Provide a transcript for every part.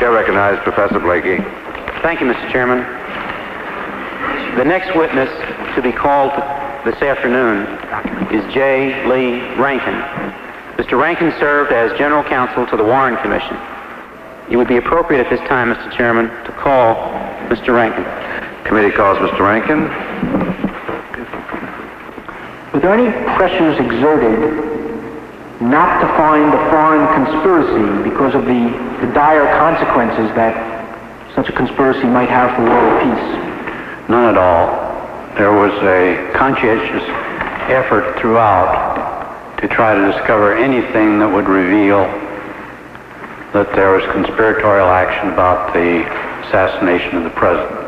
Chair recognizes Professor Blakey. Thank you, Mr. Chairman. The next witness to be called this afternoon is J. Lee Rankin. Mr. Rankin served as General Counsel to the Warren Commission. It would be appropriate at this time, Mr. Chairman, to call Mr. Rankin. Committee calls Mr. Rankin. Were there any pressures exerted not to find a foreign conspiracy because of the dire consequences that such a conspiracy might have for world peace? None at all. There was a conscientious effort throughout to try to discover anything that would reveal that there was conspiratorial action about the assassination of the president.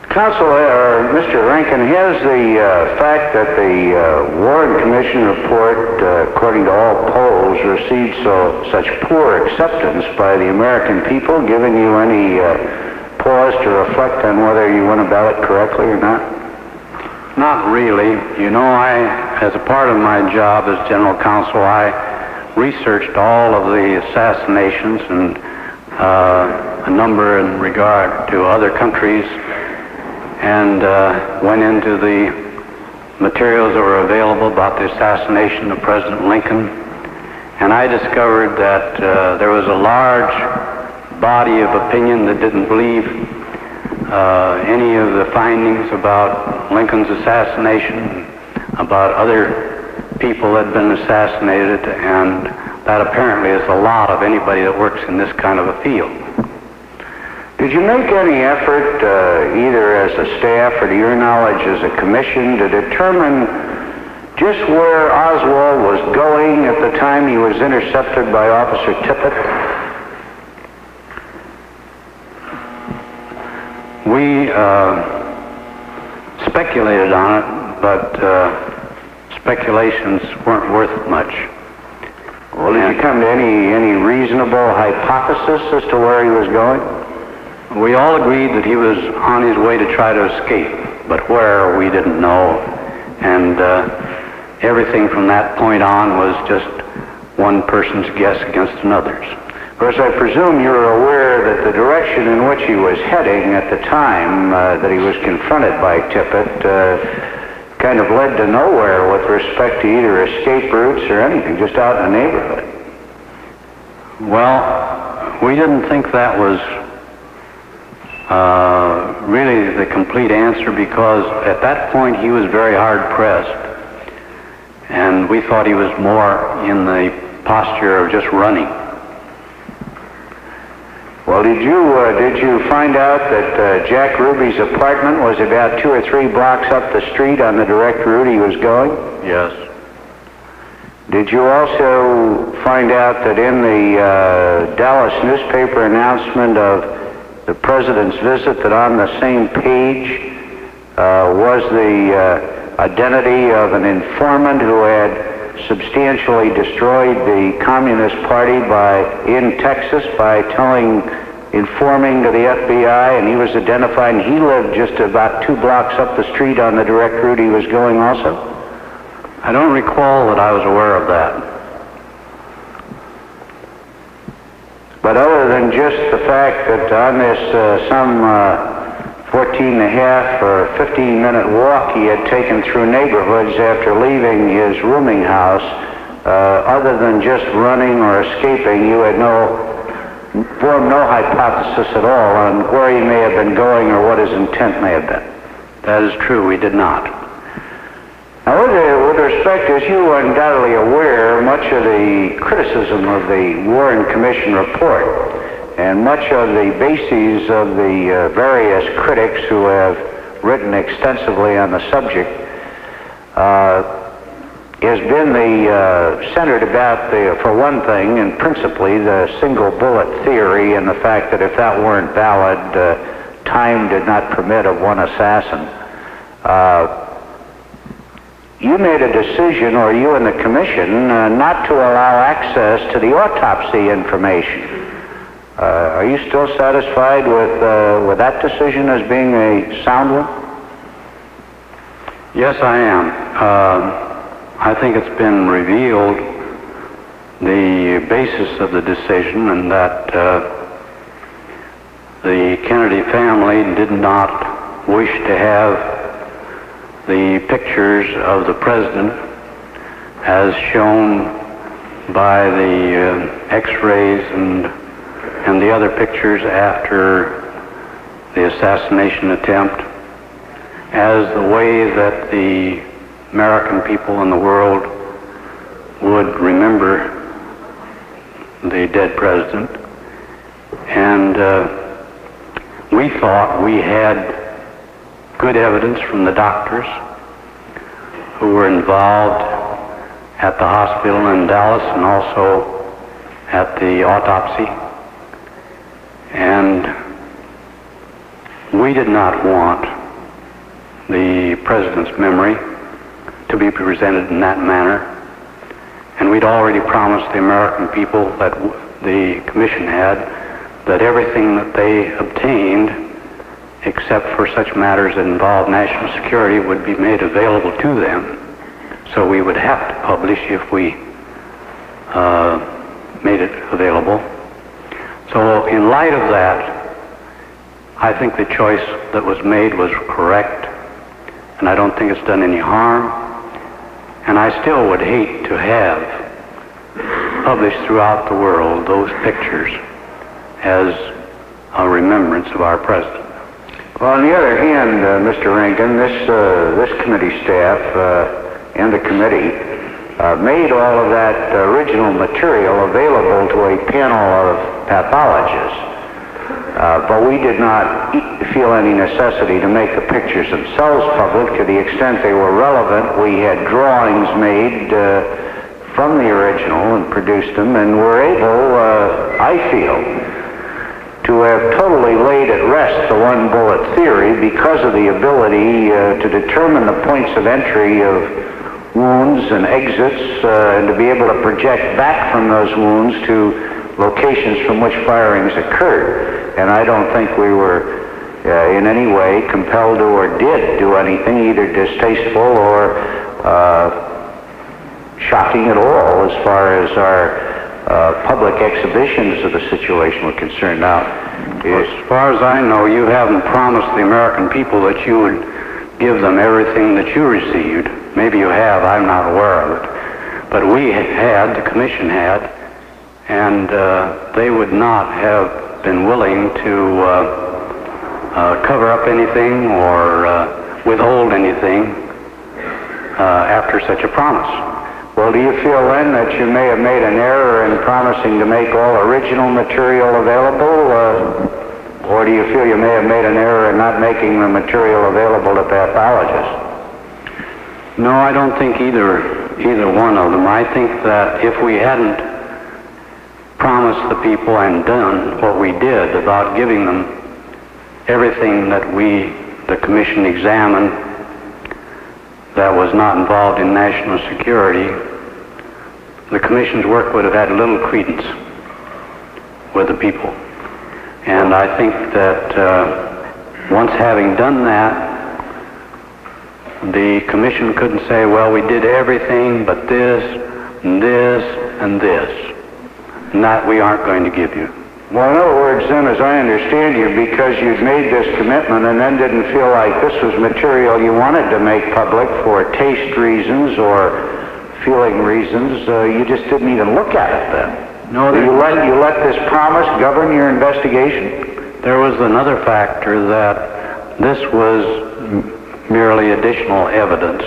Counselor, Mr. Rankin, has the fact that the Warren Commission report, according to all polls, received such poor acceptance by the American people given you any pause to reflect on whether you went about it correctly or not? Not really. You know, as a part of my job as General Counsel, I researched all of the assassinations and a number in regard to other countries, and went into the materials that were available about the assassination of President Lincoln, and I discovered that there was a large body of opinion that didn't believe any of the findings about Lincoln's assassination, about other people that had been assassinated, and that apparently is a lot of anybody that works in this kind of a field. Did you make any effort, either as a staff or to your knowledge as a commission, to determine just where Oswald was going at the time he was intercepted by Officer Tippit? We speculated on it, but speculations weren't worth much. Well, did you come to any reasonable hypothesis as to where he was going? We all agreed that he was on his way to try to escape, but where, we didn't know. And everything from that point on was just one person's guess against another's. Of course, I presume you're aware that the direction in which he was heading at the time that he was confronted by Tippit kind of led to nowhere with respect to either escape routes or anything, just out in the neighborhood. Well, we didn't think that was really the complete answer, because at that point he was very hard pressed, and we thought he was more in the posture of just running. Well, did you find out that Jack Ruby's apartment was about 2 or 3 blocks up the street on the direct route he was going? Yes. Did you also find out that in the Dallas newspaper announcement of the president's visit, that on the same page was the identity of an informant who had substantially destroyed the Communist Party in Texas by informing to the FBI, and he was identified, and he lived just about 2 blocks up the street on the direct route he was going also? I don't recall that I was aware of that. But other than just the fact that on this some 14.5 or 15-minute walk he had taken through neighborhoods after leaving his rooming house, other than just running or escaping, you had formed no hypothesis at all on where he may have been going or what his intent may have been? That is true, we did not. Now, with respect, as you are undoubtedly aware, much of the criticism of the Warren Commission report and much of the bases of the various critics who have written extensively on the subject has been centered about, for one thing, and principally, the single bullet theory, and the fact that if that weren't valid, time did not permit of one assassin. You made a decision, or you and the commission, not to allow access to the autopsy information. Are you still satisfied with that decision as being a sound one? Yes, I am. I think it's been revealed the basis of the decision, and that the Kennedy family did not wish to have the pictures of the president as shown by the x-rays and the other pictures after the assassination attempt as the way that the American people in the world would remember the dead president. And we thought we had good evidence from the doctors who were involved at the hospital in Dallas and also at the autopsy. And we did not want the president's memory to be presented in that manner. And we'd already promised the American people, that the commission had, that everything that they obtained, except for such matters that involved national security, would be made available to them. So we would have to publish if we made it available. So in light of that, I think the choice that was made was correct, and I don't think it's done any harm. And I still would hate to have published throughout the world those pictures as a remembrance of our president. Well, on the other hand, Mr. Rankin, this committee staff and the committee made all of that original material available to a panel of pathologists. But we did not feel any necessity to make the pictures themselves public. To the extent they were relevant, we had drawings made from the original and produced them, and were able, I feel, to have totally laid at rest the one bullet theory because of the ability to determine the points of entry of wounds and exits, and to be able to project back from those wounds to locations from which firings occurred. And I don't think we were in any way compelled to or did do anything either distasteful or shocking at all as far as our public exhibitions of the situation were concerned. Now, as far as I know, you haven't promised the American people that you would give them everything that you received. Maybe you have, I'm not aware of it. But we had, the commission had, and they would not have been willing to cover up anything or withhold anything after such a promise. Well, do you feel then that you may have made an error in promising to make all original material available, or do you feel you may have made an error in not making the material available to pathologists? No, I don't think either one of them. I think that if we hadn't promised the people and done what we did about giving them everything that the commission examined that was not involved in national security, the commission's work would have had little credence with the people. And I think that once having done that, the commission couldn't say, well, we did everything but this and this and this, and that we aren't going to give you. Well, in other words, then, as I understand you, because you'd made this commitment and then didn't feel like this was material you wanted to make public for taste reasons or feeling reasons, you just didn't even look at it then. No, you let this promise govern your investigation? There was another factor, that this was merely additional evidence,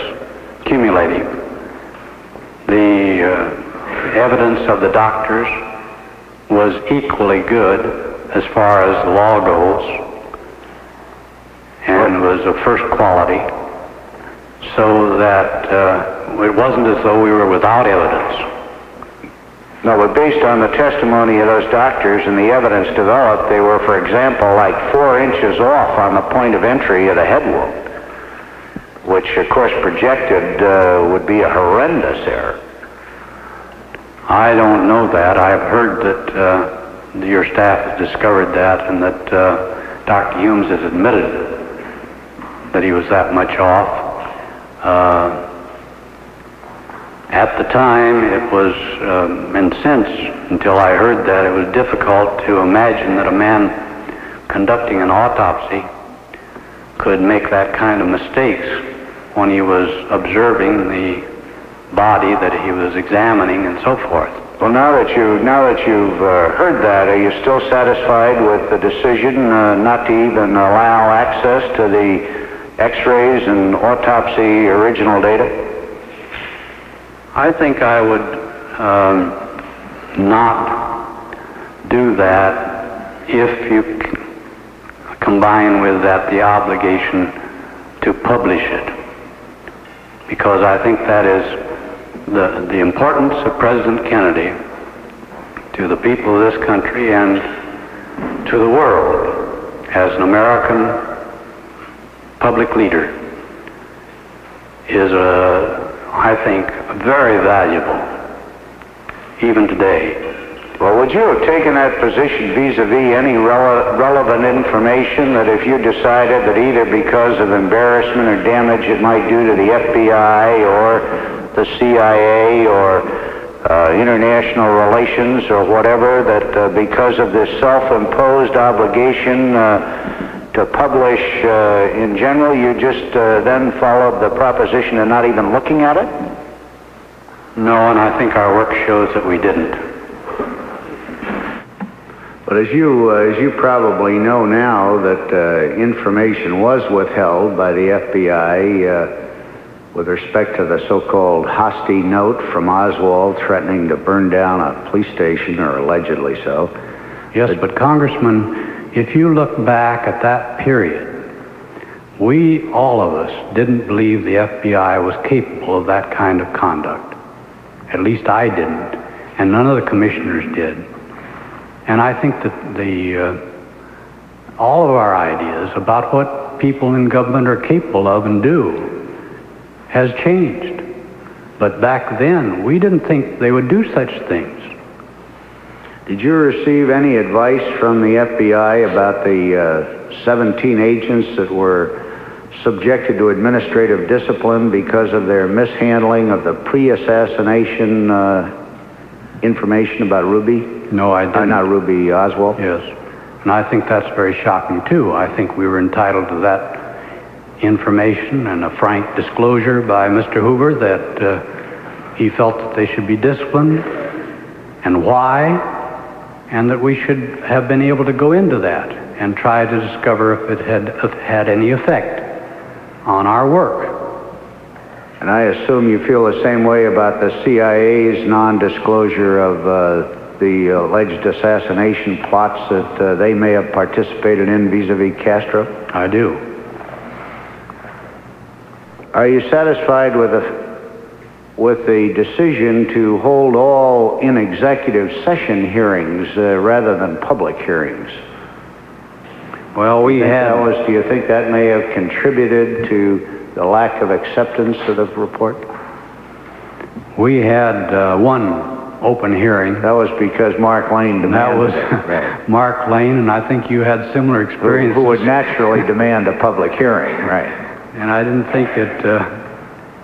cumulative. The evidence of the doctors was equally good as far as the law goes, and was of first quality, so that it wasn't as though we were without evidence. No, but based on the testimony of those doctors and the evidence developed, they were, for example, like 4 inches off on the point of entry of the head wound, which, of course, projected would be a horrendous error. I don't know that. I've heard that your staff has discovered that, and that Dr. Humes has admitted that he was that much off. At the time, it was, and since, until I heard that, it was difficult to imagine that a man conducting an autopsy could make that kind of mistakes when he was observing the body that he was examining and so forth. Well, now that you've heard that, are you still satisfied with the decision not to even allow access to the X-rays and autopsy original data? I think I would not do that if you combine with that the obligation to publish it, because I think that is the importance of President Kennedy to the people of this country and to the world as an American public leader is, I think, very valuable, even today. Well, would you have taken that position vis-a-vis any relevant information that if you decided that either because of embarrassment or damage it might do to the FBI or the CIA or international relations or whatever, that because of this self-imposed obligation to publish in general, you just then followed the proposition of not even looking at it? No, and I think our work shows that we didn't. But as you probably know now, that information was withheld by the FBI with respect to the so-called Hosty note from Oswald threatening to burn down a police station, or allegedly so. Yes, but Congressman, if you look back at that period, we, all of us, didn't believe the FBI was capable of that kind of conduct. At least I didn't, and none of the commissioners did. And I think that all of our ideas about what people in government are capable of and do has changed. But back then, we didn't think they would do such things. Did you receive any advice from the FBI about the 17 agents that were subjected to administrative discipline because of their mishandling of the pre-assassination information about Ruby? No, I didn't. Not Ruby, Oswald? Yes. And I think that's very shocking, too. I think we were entitled to that information and a frank disclosure by Mr. Hoover that he felt that they should be disciplined and why, and that we should have been able to go into that and try to discover if it had any effect on our work. And I assume you feel the same way about the CIA's non-disclosure of the alleged assassination plots that they may have participated in vis-a-vis Castro? I do. Are you satisfied with the decision to hold all in executive session hearings rather than public hearings? Well, do you think that may have contributed to the lack of acceptance of the report? We had one open hearing. That was because Mark Lane demanded That was Mark Lane, and I think you had similar experiences. Who would naturally demand a public hearing, right? And I didn't think it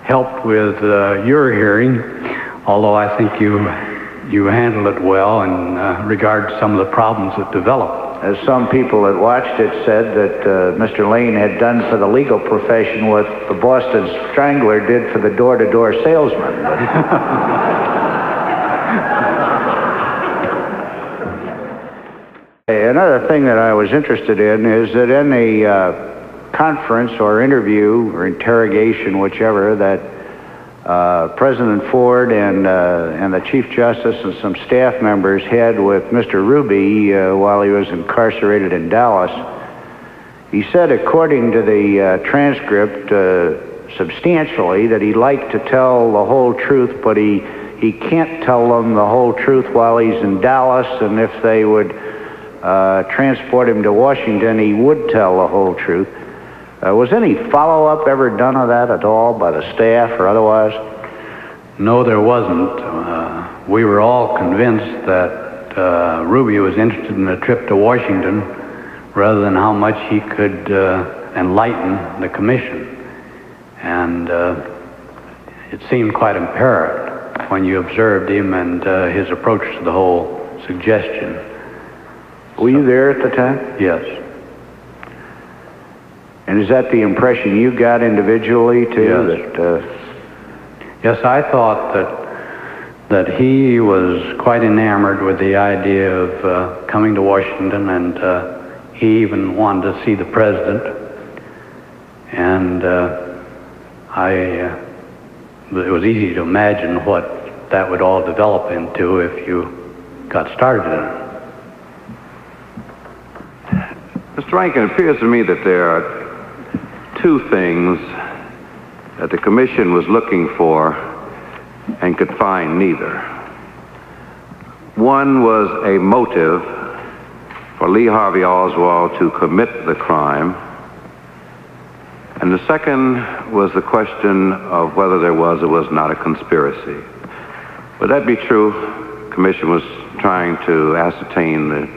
helped with your hearing, although I think you handled it well in regard to some of the problems that developed. As some people that watched it said that Mr. Lane had done for the legal profession what the Boston Strangler did for the door-to-door salesman. Another thing that I was interested in is that in a conference or interview or interrogation, whichever, that President Ford and the Chief Justice and some staff members had with Mr. Ruby while he was incarcerated in Dallas, he said, according to the transcript, substantially, that he'd like to tell the whole truth, but he can't tell them the whole truth while he's in Dallas, and if they would transport him to Washington, he would tell the whole truth. Was any follow-up ever done of that at all by the staff or otherwise? No, there wasn't. We were all convinced that Ruby was interested in a trip to Washington rather than how much he could enlighten the commission. And it seemed quite apparent when you observed him and his approach to the whole suggestion. Were you there at the time? Yes. And is that the impression you got individually, too? Yes. Yes, I thought that he was quite enamored with the idea of coming to Washington, and he even wanted to see the president. And it was easy to imagine what that would all develop into if you got started in it. Mr. Rankin, it appears to me that there are two things that the commission was looking for and could find neither. One was a motive for Lee Harvey Oswald to commit the crime, and the second was the question of whether there was or was not a conspiracy. Would that be true? The commission was trying to ascertain the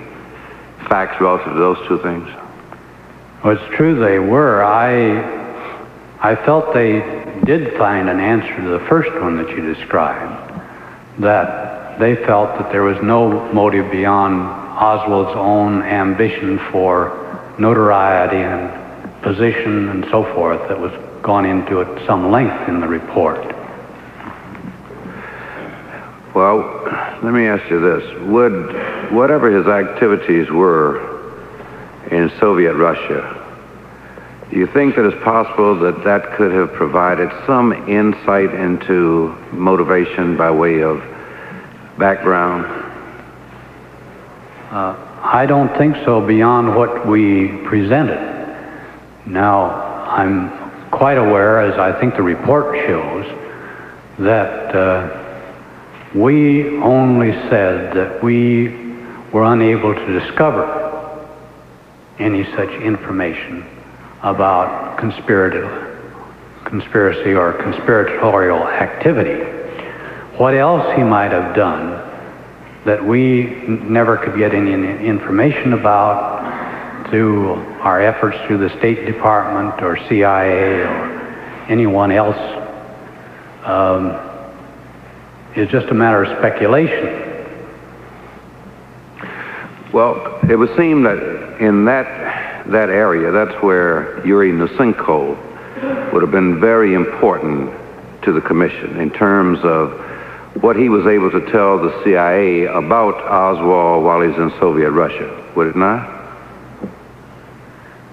facts relative to those two things? Well, it's true they were. I felt they did find an answer to the first one that you described, that they felt that there was no motive beyond Oswald's own ambition for notoriety and position and so forth that was gone into at some length in the report. Well, let me ask you this. Would whatever his activities were in Soviet Russia, do you think that it's possible that that could have provided some insight into motivation by way of background? I don't think so beyond what we presented. Now, I'm quite aware, as I think the report shows, that we only said that we were unable to discover any such information about conspiracy or conspiratorial activity. What else he might have done that we never could get any information about through our efforts through the State Department or CIA or anyone else is just a matter of speculation. Well, it would seem that in that area, that's where Yuri Nusenko would have been very important to the commission in terms of what he was able to tell the CIA about Oswald while he's in Soviet Russia, would it not?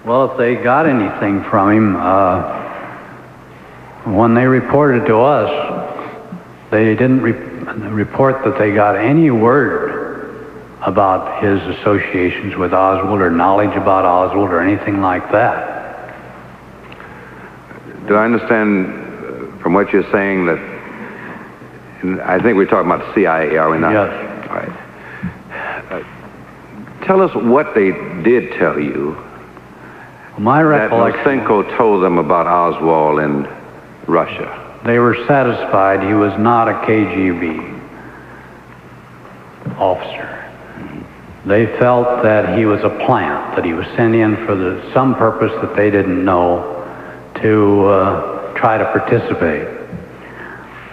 Well, if they got anything from him, when they reported to us, they didn't report that they got any word about his associations with Oswald or knowledge about Oswald or anything like that. Do I understand from what you're saying that, I think we're talking about the CIA, are we not? Yes. All right. Tell us what they did tell you. My recollection... That Nusenko told them about Oswald in Russia. They were satisfied he was not a KGB officer. They felt that he was a plant, that he was sent in for some purpose that they didn't know to try to participate.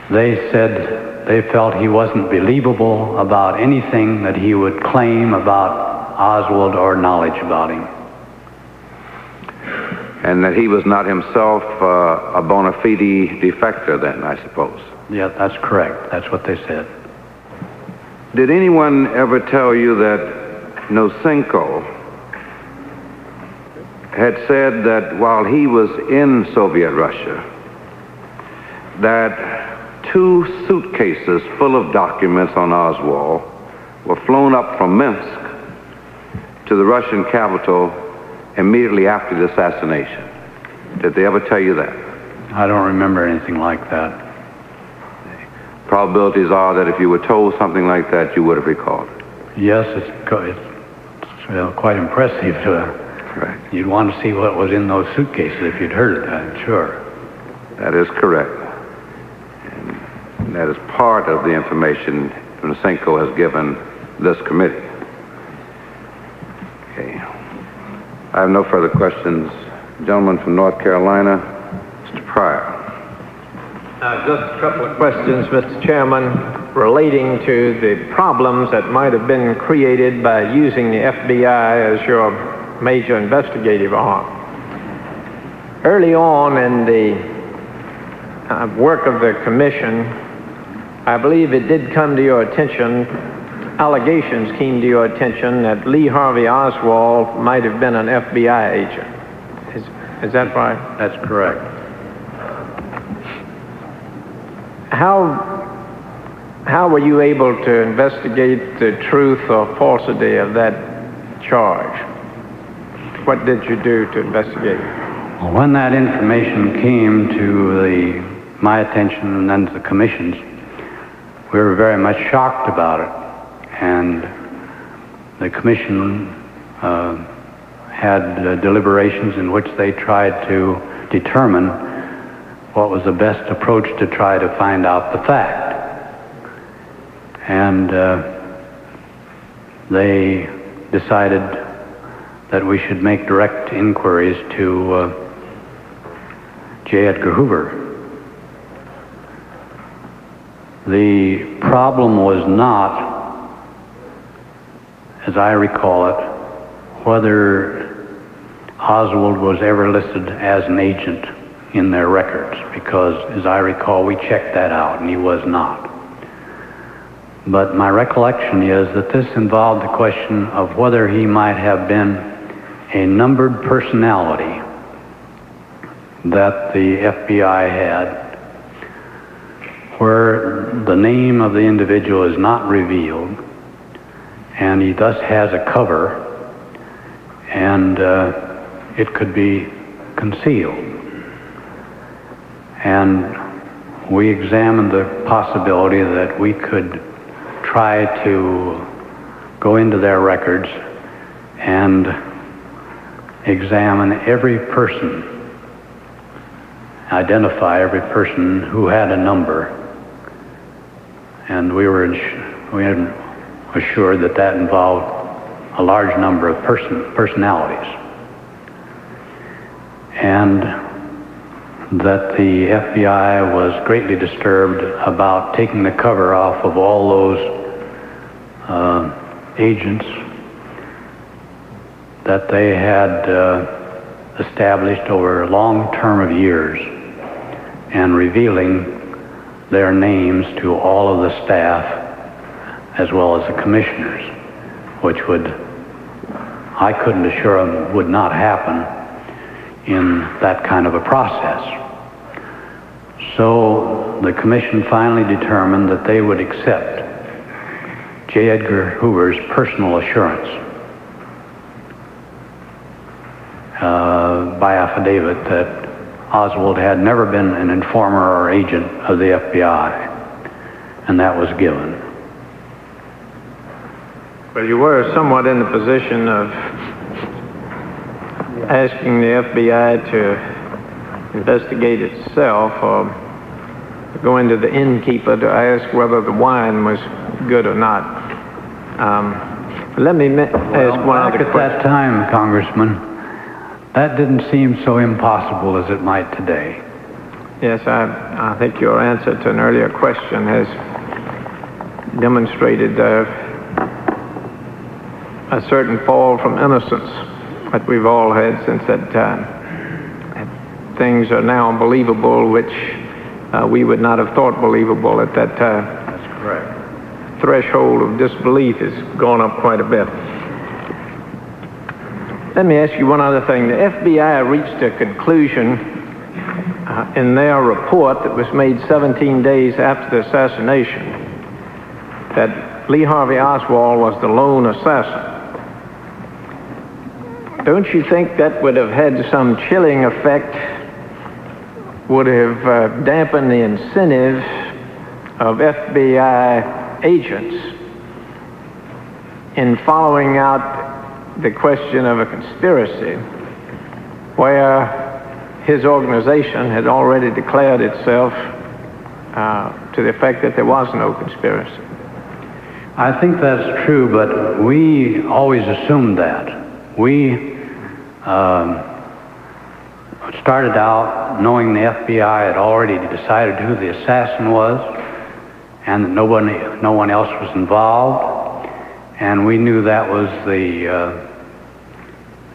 They said they felt he wasn't believable about anything that he would claim about Oswald or knowledge about him. And that he was not himself a bona fide defector then, I suppose. Yeah, that's correct. That's what they said. Did anyone ever tell you that Nusenko had said that while he was in Soviet Russia, that 2 suitcases full of documents on Oswald were flown up from Minsk to the Russian capital immediately after the assassination? Did they ever tell you that? I don't remember anything like that. Probabilities are that if you were told something like that, you would have recalled it. Yes, it's quite impressive. Right. You'd want to see what was in those suitcases if you'd heard it, I'm sure. That is correct. And that is part of the information Nusenko has given this committee. Okay. I have no further questions. Gentleman from North Carolina, Mr. Pryor. Just a couple of questions, Mr. Chairman, relating to the problems that might have been created by using the FBI as your major investigative arm. Early on in the work of the commission, I believe it did come to your attention, allegations came to your attention that Lee Harvey Oswald might have been an FBI agent. Is that right? That's correct. How were you able to investigate the truth or falsity of that charge? What did you do to investigate it? Well, when that information came to my attention and then to the commission's, we were very much shocked about it. And the commission had deliberations in which they tried to determine what was the best approach to try to find out the fact. And they decided that we should make direct inquiries to J. Edgar Hoover. The problem was not, as I recall it, whether Oswald was ever listed as an agent in their records, because, as I recall, we checked that out, and he was not. But my recollection is that this involved the question of whether he might have been a numbered personality that the FBI had, where the name of the individual is not revealed, and he thus has a cover, and it could be concealed. And we examined the possibility that we could try to go into their records and examine every person, identify every person who had a number. And we were assured that that involved a large number of personalities. And that the FBI was greatly disturbed about taking the cover off of all those agents that they had established over a long term of years, and revealing their names to all of the staff as well as the commissioners, which I couldn't assure them would not happen in that kind of a process. So the commission finally determined that they would accept J. Edgar Hoover's personal assurance by affidavit that Oswald had never been an informer or agent of the FBI, and that was given. Well, you were somewhat in the position of asking the FBI to investigate itself, or go into the innkeeper to ask whether the wine was good or not. Let me ask one other question. At that time, Congressman, that didn't seem so impossible as it might today. Yes, I think your answer to an earlier question has demonstrated a certain fall from innocence that we've all had since that time. Things are now believable which we would not have thought believable at that time. That's correct. Threshold of disbelief has gone up quite a bit. Let me ask you one other thing. The FBI reached a conclusion in their report that was made 17 days after the assassination that Lee Harvey Oswald was the lone assassin. Don't you think that would have had some chilling effect, would have dampened the incentive of FBI agents in following out the question of a conspiracy where his organization had already declared itself to the effect that there was no conspiracy? I think that's true, but we always assumed that. We started out knowing the FBI had already decided who the assassin was, and that no one else was involved, and we knew that was the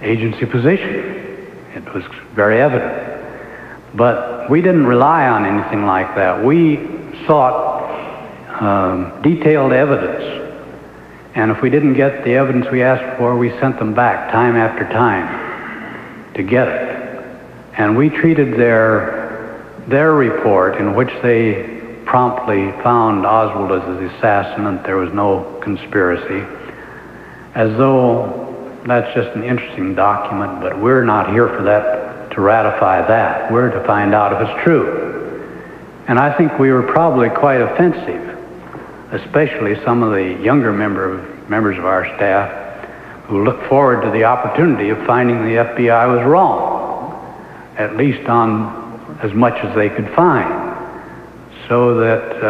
agency position. It was very evident. But we didn't rely on anything like that. We sought detailed evidence, and if we didn't get the evidence we asked for, we sent them back time after time to get it. And we treated their report, in which they promptly found Oswald as the assassin and there was no conspiracy, as though that's just an interesting document, but we're not here for that, to ratify that. We're to find out if it's true. And I think we were probably quite offensive, especially some of the younger members of our staff who looked forward to the opportunity of finding the FBI was wrong, at least on as much as they could find. So that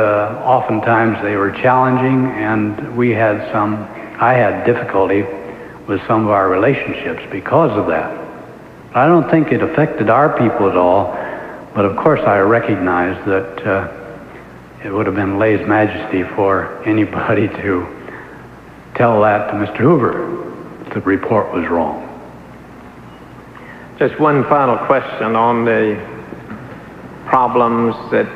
oftentimes they were challenging, and I had difficulty with some of our relationships because of that. I don't think it affected our people at all, but of course I recognize that it would have been lèse-majesty for anybody to tell that to Mr. Hoover. The report was wrong. Just one final question on the problems that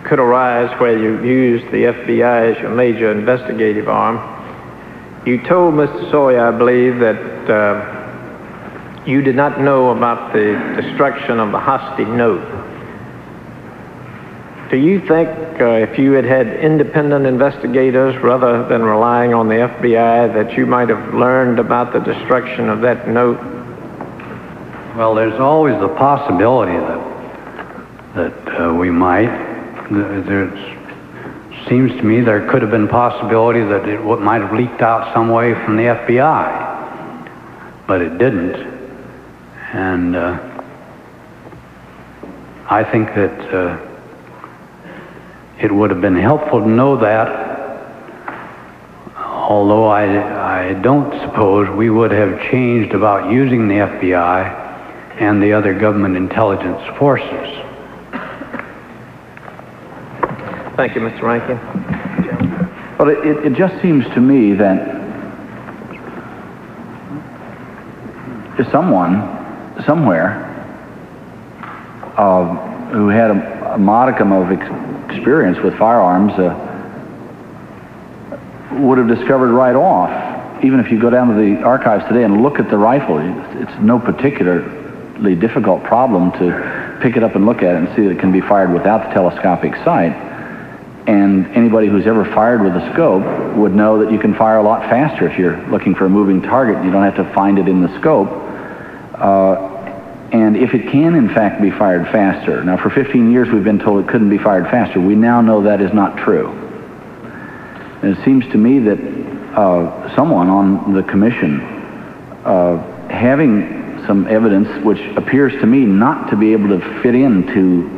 could arise where you used the FBI as your major investigative arm. You told Mr. Sawyer, I believe, that you did not know about the destruction of the Hosty note. Do you think if you had had independent investigators rather than relying on the FBI that you might have learned about the destruction of that note? Well, there's always the possibility that we might. There seems to me there could have been possibility that it might have leaked out some way from the FBI, but it didn't. And I think that it would have been helpful to know that, although I don't suppose we would have changed about using the FBI and the other government intelligence forces. Thank you, Mr. Rankin. Well, it just seems to me that if someone, somewhere, who had a modicum of experience with firearms would have discovered right off, even if you go down to the archives today and look at the rifle, it's no particularly difficult problem to pick it up and look at it and see that it can be fired without the telescopic sight. And anybody who's ever fired with a scope would know that you can fire a lot faster if you're looking for a moving target. You don't have to find it in the scope. And if it can, in fact, be fired faster. Now, for 15 years, we've been told it couldn't be fired faster. We now know that is not true. And it seems to me that someone on the commission, having some evidence which appears to me not to be able to fit into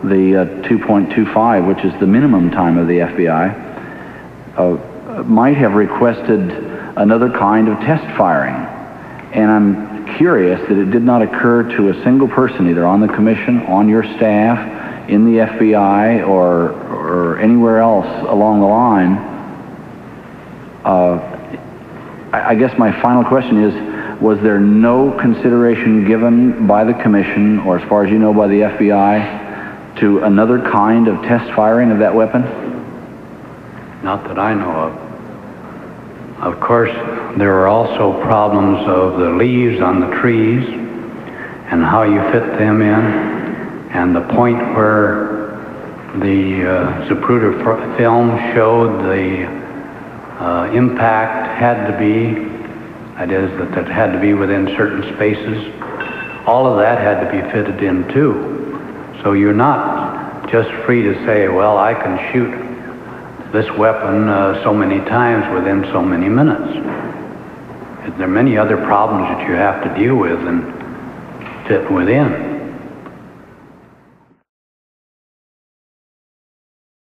the 2.25, which is the minimum time of the FBI, might have requested another kind of test firing. And I'm curious that it did not occur to a single person, either on the commission, on your staff, in the FBI, or anywhere else along the line. I guess my final question is, was there no consideration given by the commission, or as far as you know by the FBI, to another kind of test firing of that weapon? Not that I know of. Of course, there are also problems of the leaves on the trees and how you fit them in, and the point where the Zapruder film showed the impact had to be, that is, that it had to be within certain spaces. All of that had to be fitted in too. So you're not just free to say, well, I can shoot this weapon so many times within so many minutes. There are many other problems that you have to deal with and fit within.